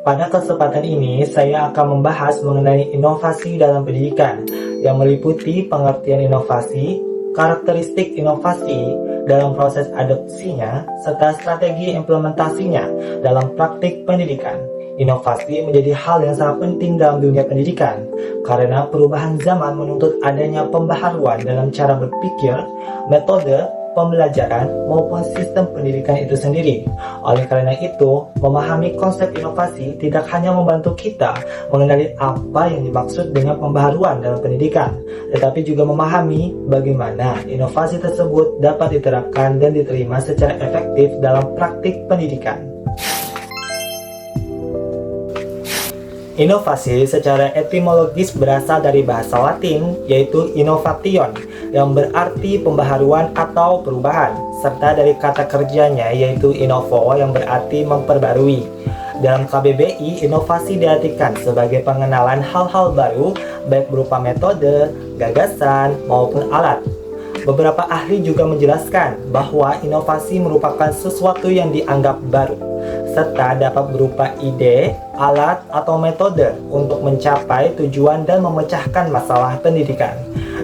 Pada kesempatan ini, saya akan membahas mengenai inovasi dalam pendidikan yang meliputi pengertian inovasi, karakteristik inovasi dalam proses adopsinya, serta strategi implementasinya dalam praktik pendidikan. Inovasi menjadi hal yang sangat penting dalam dunia pendidikan karena perubahan zaman menuntut adanya pembaharuan dalam cara berpikir, metode, pembelajaran, maupun sistem pendidikan itu sendiri. Oleh karena itu, memahami konsep inovasi tidak hanya membantu kita mengenali apa yang dimaksud dengan pembaharuan dalam pendidikan, tetapi juga memahami bagaimana inovasi tersebut dapat diterapkan dan diterima secara efektif dalam praktik pendidikan. Inovasi secara etimologis berasal dari bahasa Latin, yaitu innovation, yang berarti pembaharuan atau perubahan, serta dari kata kerjanya yaitu innovo yang berarti memperbarui. Dalam KBBI, inovasi diartikan sebagai pengenalan hal-hal baru, baik berupa metode, gagasan, maupun alat. Beberapa ahli juga menjelaskan bahwa inovasi merupakan sesuatu yang dianggap baru, serta dapat berupa ide, alat, atau metode untuk mencapai tujuan dan memecahkan masalah pendidikan.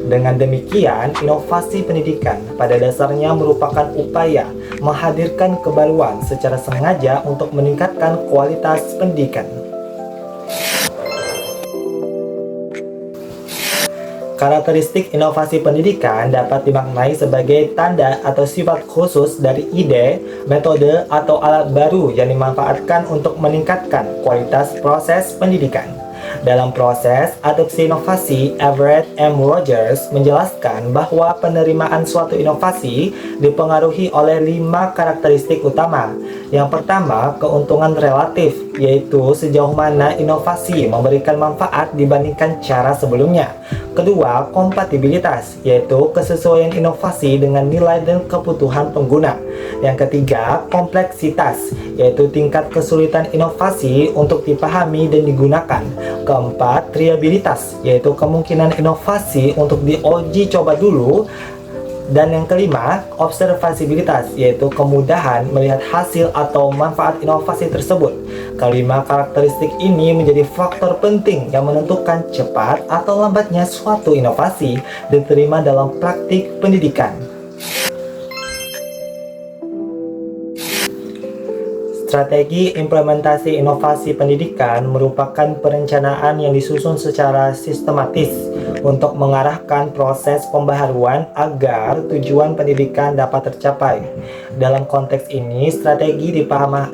Dengan demikian, inovasi pendidikan pada dasarnya merupakan upaya menghadirkan kebaruan secara sengaja untuk meningkatkan kualitas pendidikan. Karakteristik inovasi pendidikan dapat dimaknai sebagai tanda atau sifat khusus dari ide, metode, atau alat baru yang dimanfaatkan untuk meningkatkan kualitas proses pendidikan. Dalam proses adopsi inovasi, Everett M. Rogers menjelaskan bahwa penerimaan suatu inovasi dipengaruhi oleh 5 karakteristik utama. Yang pertama, keuntungan relatif, yaitu sejauh mana inovasi memberikan manfaat dibandingkan cara sebelumnya. Kedua, kompatibilitas, yaitu kesesuaian inovasi dengan nilai dan kebutuhan pengguna. Yang ketiga, kompleksitas, yaitu tingkat kesulitan inovasi untuk dipahami dan digunakan. Keempat, triabilitas, yaitu kemungkinan inovasi untuk diuji coba dulu. Dan yang kelima, observasibilitas, yaitu kemudahan melihat hasil atau manfaat inovasi tersebut. Kelima karakteristik ini menjadi faktor penting yang menentukan cepat atau lambatnya suatu inovasi diterima dalam praktik pendidikan. Strategi implementasi inovasi pendidikan merupakan perencanaan yang disusun secara sistematis untuk mengarahkan proses pembaharuan agar tujuan pendidikan dapat tercapai. Dalam konteks ini, strategi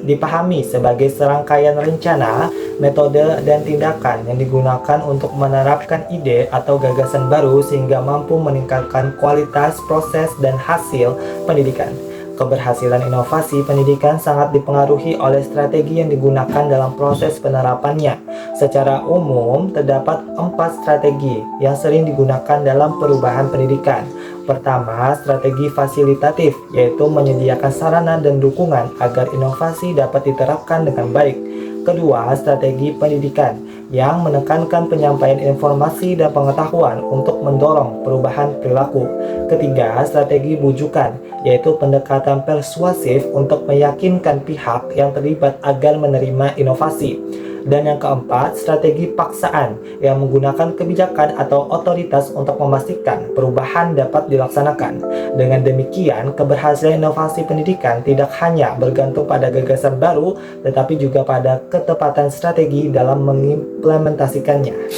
dipahami sebagai serangkaian rencana, metode, dan tindakan yang digunakan untuk menerapkan ide atau gagasan baru sehingga mampu meningkatkan kualitas proses dan hasil pendidikan. Keberhasilan inovasi pendidikan sangat dipengaruhi oleh strategi yang digunakan dalam proses penerapannya. Secara umum, terdapat 4 strategi yang sering digunakan dalam perubahan pendidikan. Pertama, strategi fasilitatif, yaitu menyediakan sarana dan dukungan agar inovasi dapat diterapkan dengan baik. Kedua, strategi pendidikan yang menekankan penyampaian informasi dan pengetahuan untuk mendorong perubahan perilaku. Ketiga, strategi bujukan, yaitu pendekatan persuasif untuk meyakinkan pihak yang terlibat agar menerima inovasi. Dan yang keempat, strategi paksaan yang menggunakan kebijakan atau otoritas untuk memastikan perubahan dapat dilaksanakan. Dengan demikian, keberhasilan inovasi pendidikan tidak hanya bergantung pada gagasan baru, tetapi juga pada ketepatan strategi dalam mengimplementasikannya.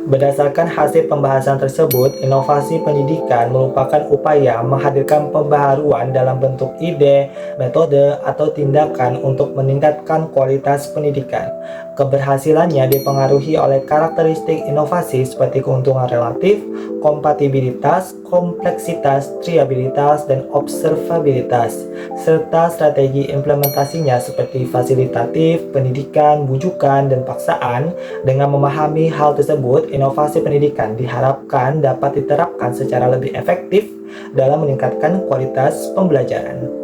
Berdasarkan hasil pembahasan tersebut, inovasi pendidikan merupakan upaya menghadirkan pembaharuan dalam bentuk ide, metode, atau tindakan untuk meningkatkan kualitas pendidikan. Keberhasilannya dipengaruhi oleh karakteristik inovasi seperti keuntungan relatif, kompatibilitas, kompleksitas, triabilitas, dan observabilitas, serta strategi implementasinya seperti fasilitatif, pendidikan, bujukan, dan paksaan. Dengan memahami hal tersebut, inovasi pendidikan diharapkan dapat diterapkan secara lebih efektif dalam meningkatkan kualitas pembelajaran.